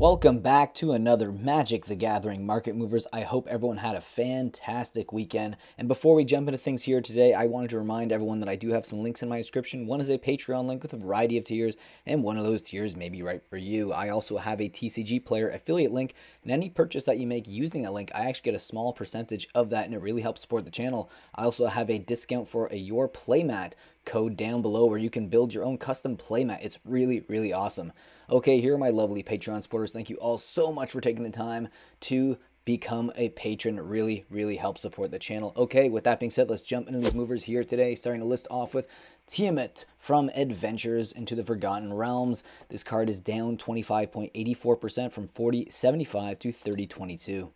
Welcome back to another Magic the Gathering Market Movers. I hope everyone had a fantastic weekend. And before we jump into things here today, I wanted to remind everyone that I do have some links in my description. One is a Patreon link with a variety of tiers, and one of those tiers may be right for you. I also have a TCG player affiliate link, and any purchase that you make using that link, I actually get a small percentage of that, and it really helps support the channel. I also have a discount for a Your Playmat code down below where you can build your own custom playmat. It's really awesome. Okay, here are my lovely Patreon supporters. Thank you all so much for taking the time to become a patron. It really helps support the channel. Okay, with that being said, let's jump into these movers here today. Starting to list off with Tiamat from Adventures into the Forgotten Realms. This card is down 25.84% from 40.75 to 30.22.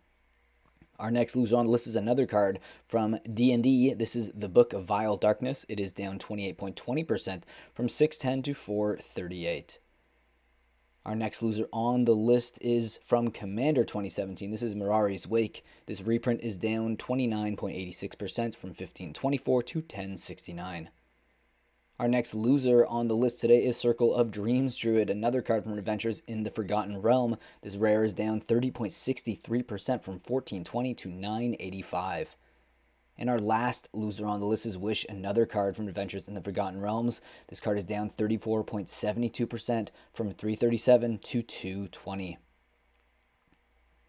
Our next loser on the list is another card from D&D. This is the Book of Vile Darkness. It is down 28.20% from 610 to 438. Our next loser on the list is from Commander 2017. This is Mirari's Wake. This reprint is down 29.86% from 1524 to 1069. Our next loser on the list today is Circle of Dreams Druid, another card from Adventures in the Forgotten Realm. This rare is down 30.63% from 1420 to 985. And our last loser on the list is Wish, another card from Adventures in the Forgotten Realms. This card is down 34.72% from 337 to 220.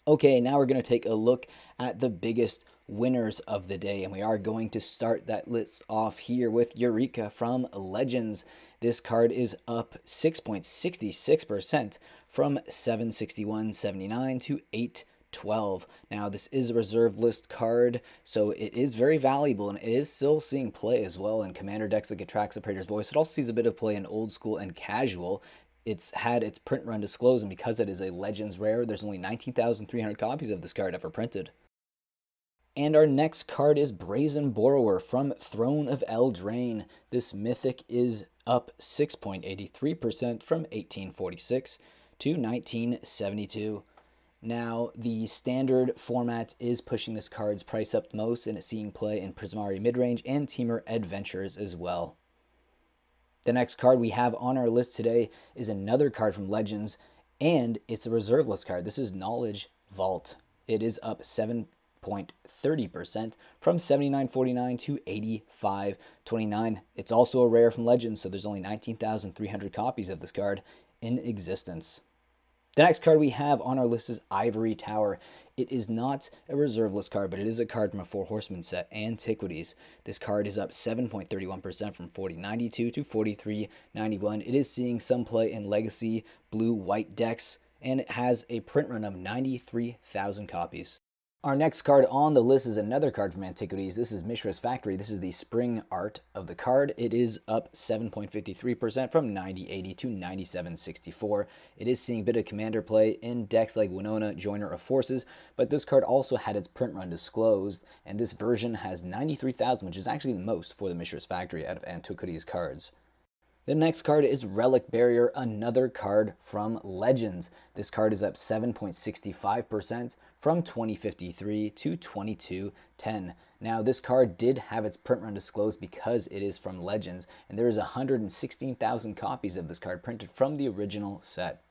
Okay, now we're going to take a look at the biggest winners of the day, and we are going to start that list off here with Eureka from Legends. This card is up 6.66% from 761.79 to 812. Now, this is a reserve list card, so it is very valuable, and it is still seeing play as well in commander decks like Atraxa Praetor's Voice. It also sees a bit of play in old school and casual. It's had its print run disclosed, and because it is a Legends rare, there's only 19,300 copies of this card ever printed. And our next card is Brazen Borrower from Throne of Eldraine. This mythic is up 6.83% from 1846 to 1972. Now, the standard format is pushing this card's price up most, and it's seeing play in Prismari Midrange and Temur Adventures as well. The next card we have on our list today is another card from Legends, and it's a reserve list card. This is Knowledge Vault. It is up 7.30% from 79.49 to 85.29. It's also a rare from Legends, so there's only 19,300 copies of this card in existence. The next card we have on our list is Ivory Tower. It is not a reserve list card, but it is a card from a Four Horsemen set, Antiquities. This card is up 7.31% from 40.92 to 43.91. It is seeing some play in Legacy blue-white decks, and it has a print run of 93,000 copies. Our next card on the list is another card from Antiquities. This is Mishra's Factory. This is the spring art of the card. It is up 7.53% from 90.80 to 97.64. It is seeing a bit of commander play in decks like Winona, Joiner of Forces, but this card also had its print run disclosed, and this version has 93,000, which is actually the most for the Mishra's Factory out of Antiquities cards. The next card is Relic Barrier, another card from Legends. This card is up 7.65% from 20.53 to 22.10. Now, this card did have its print run disclosed because it is from Legends, and there is 116,000 copies of this card printed from the original set.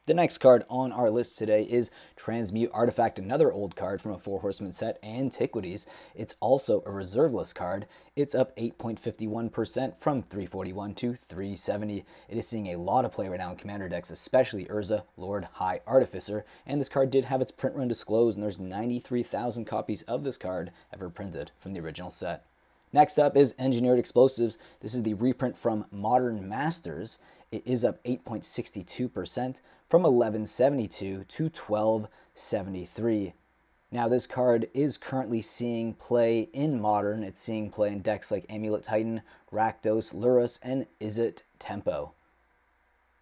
The next card on our list today is Transmute Artifact, another old card from a Four Horsemen set, Antiquities. It's also a reserve list card. It's up 8.51% from 341 to 370. It is seeing a lot of play right now in commander decks, especially Urza, Lord High Artificer, and this card did have its print run disclosed, and there's 93,000 copies of this card ever printed from the original set. Next up is Engineered Explosives. This is the reprint from Modern Masters. It is up 8.62% from 1172 to 1273. Now, this card is currently seeing play in Modern. It's seeing play in decks like Amulet Titan, Rakdos, Lurrus, and Izzet Tempo.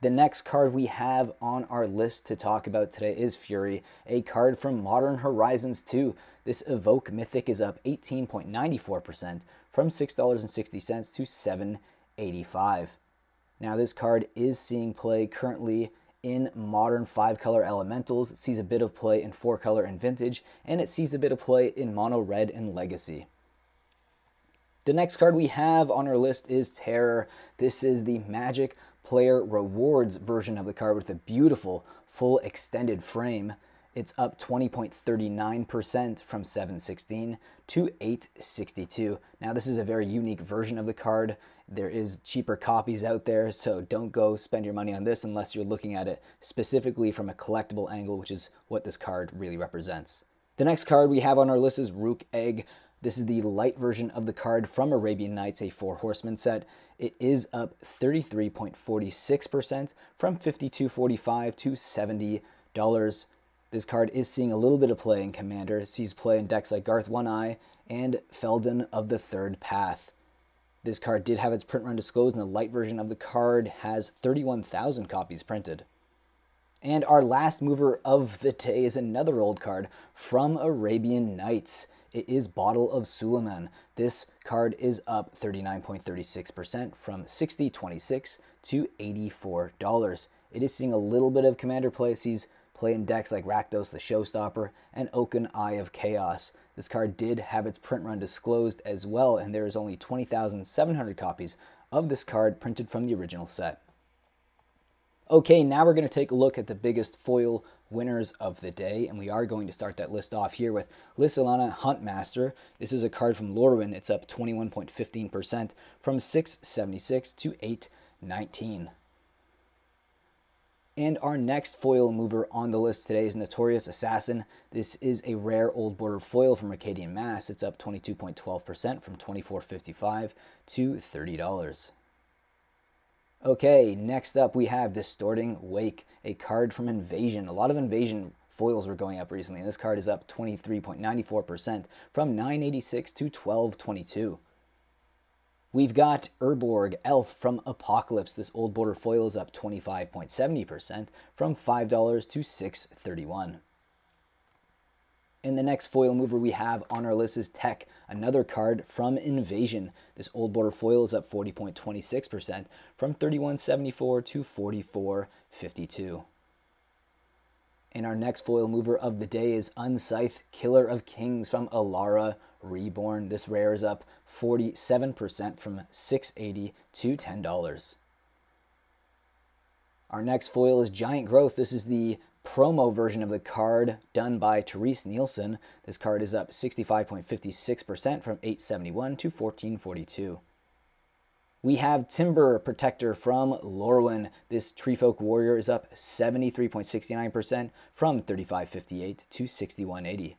The next card we have on our list to talk about today is Fury, a card from Modern Horizons 2. This Evoke Mythic is up 18.94% from $6.60 to $7.85. Now, this card is seeing play currently in Modern 5-color Elementals. It sees a bit of play in 4-color and Vintage, and it sees a bit of play in Mono Red and Legacy. The next card we have on our list is Terror. This is the Magic player rewards version of the card with a beautiful full extended frame. It's up 20.39% from 716 to 862. Now this is a very unique version of the card. There is cheaper copies out there, so don't go spend your money on this unless you're looking at it specifically from a collectible angle, which is what this card really represents. The next card we have on our list is Rook Egg. This is the light version of the card from Arabian Nights, a 4 Horsemen set. It is up 33.46% from $52.45 to $70. This card is seeing a little bit of play in Commander. It sees play in decks like Garth One Eye and Felden of the Third Path. This card did have its print run disclosed, and the light version of the card has 31,000 copies printed. And our last mover of the day is another old card from Arabian Nights. It is Bottle of Suleiman. This card is up 39.36% from $60.26 to $84. It is seeing a little bit of Commander play. It sees play in decks like Rakdos the Showstopper and Oaken Eye of Chaos. This card did have its print run disclosed as well, and there is only 20,700 copies of this card printed from the original set. Okay, now we're going to take a look at the biggest foil winners of the day, and we are going to start that list off here with Lysilana Huntmaster. This is a card from Lorwyn. It's up 21.15% from $676 to $819. And our next foil mover on the list today is Notorious Assassin. This is a rare old border foil from Arcadian Mass. It's up 22.12% from $24.55 to $30. Okay, next up we have Distorting Wake, a card from Invasion. A lot of Invasion foils were going up recently, and this card is up 23.94% from $986 to $1222. We've got Urborg Elf from Apocalypse. This old border foil is up 25.70% from $5 to $631. And the next foil mover we have on our list is Tech, another card from Invasion. This old border foil is up 40.26% from $31.74 to $44.52. And our next foil mover of the day is Unscythe, Killer of Kings from Alara Reborn. This rare is up 47% from $680 to $10. Our next foil is Giant Growth. This is the promo version of the card done by Therese Nielsen. This card is up 65.56% from $871 to $1442. We have Timber Protector from Lorwyn. This Treefolk Warrior is up 73.69% from $35.58 to $61.80.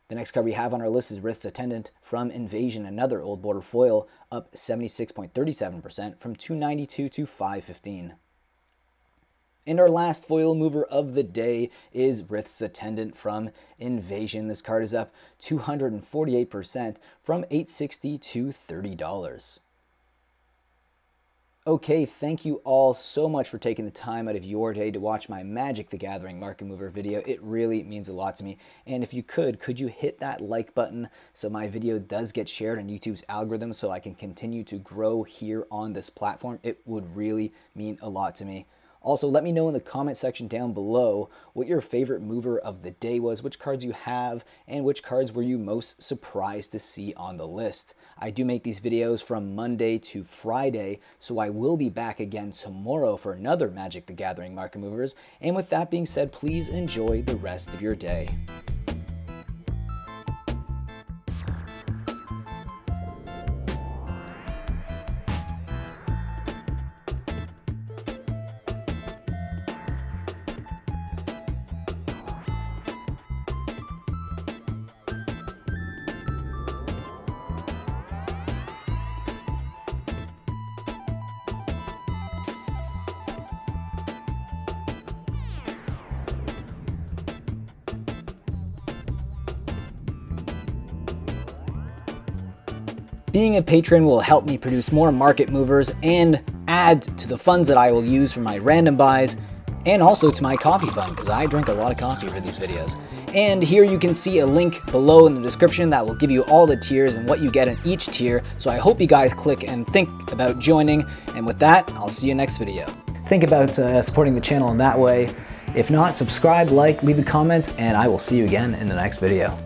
The next card we have on our list is Rith's Attendant from Invasion, another old border foil, up 76.37% from $292 to $515. And our last foil mover of the day is Rith's Attendant from Invasion. This card is up 248% from $860 to $30. Okay, thank you all so much for taking the time out of your day to watch my Magic the Gathering Market Mover video. It really means a lot to me. And if you could you hit that like button so my video does get shared on YouTube's algorithm so I can continue to grow here on this platform? It would really mean a lot to me. Also, let me know in the comment section down below what your favorite mover of the day was, which cards you have, and which cards were you most surprised to see on the list. I do make these videos from Monday to Friday, so I will be back again tomorrow for another Magic the Gathering Market Movers. And with that being said, please enjoy the rest of your day. Being a patron will help me produce more market movers and add to the funds that I will use for my random buys and also to my coffee fund because I drink a lot of coffee for these videos. And here you can see a link below in the description that will give you all the tiers and what you get in each tier. So I hope you guys click and think about joining. And with that, I'll see you next video. Think about supporting the channel in that way. If not, subscribe, like, leave a comment, and I will see you again in the next video.